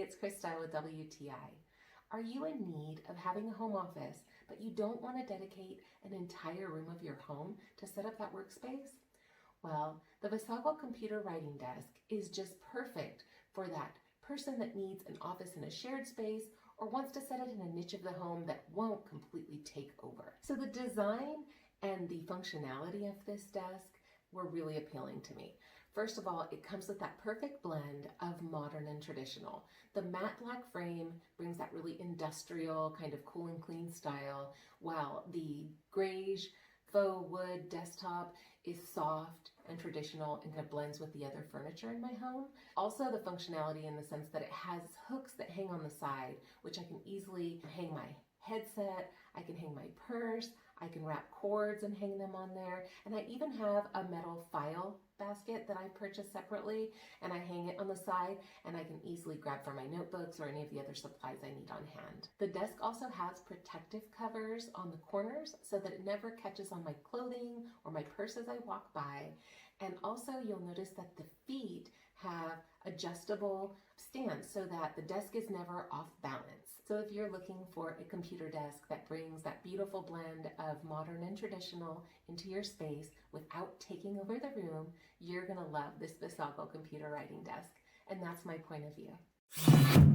it's Krista with WTI. Are you in need of having a home office, but you don't want to dedicate an entire room of your home to set up that workspace? Well, the VASAGLE computer writing desk is just perfect for that person that needs an office in a shared space or wants to set it in a niche of the home that won't completely take over. So the design and the functionality of this desk were really appealing to me. First of all, it comes with that perfect blend of modern and traditional. The matte black frame brings that really industrial kind of cool and clean style, while the grayish faux wood desktop is soft and traditional and kind of blends with the other furniture in my home. Also the functionality in the sense that it has hooks that hang on the side, which I can easily hang my headset, I can hang my purse, I can wrap cords and hang them on there, and I even have a metal file basket that I purchased separately, and I hang it on the side, and I can easily grab for my notebooks or any of the other supplies I need on hand. The desk also has protective covers on the corners so that it never catches on my clothing or my purse as I walk by, and also you'll notice that the feet have adjustable stands so that the desk is never off balance. So if you're looking for a computer desk that brings that beautiful blend of modern and traditional into your space without taking over the room, you're gonna love this VASAGLE computer writing desk. And that's my point of view.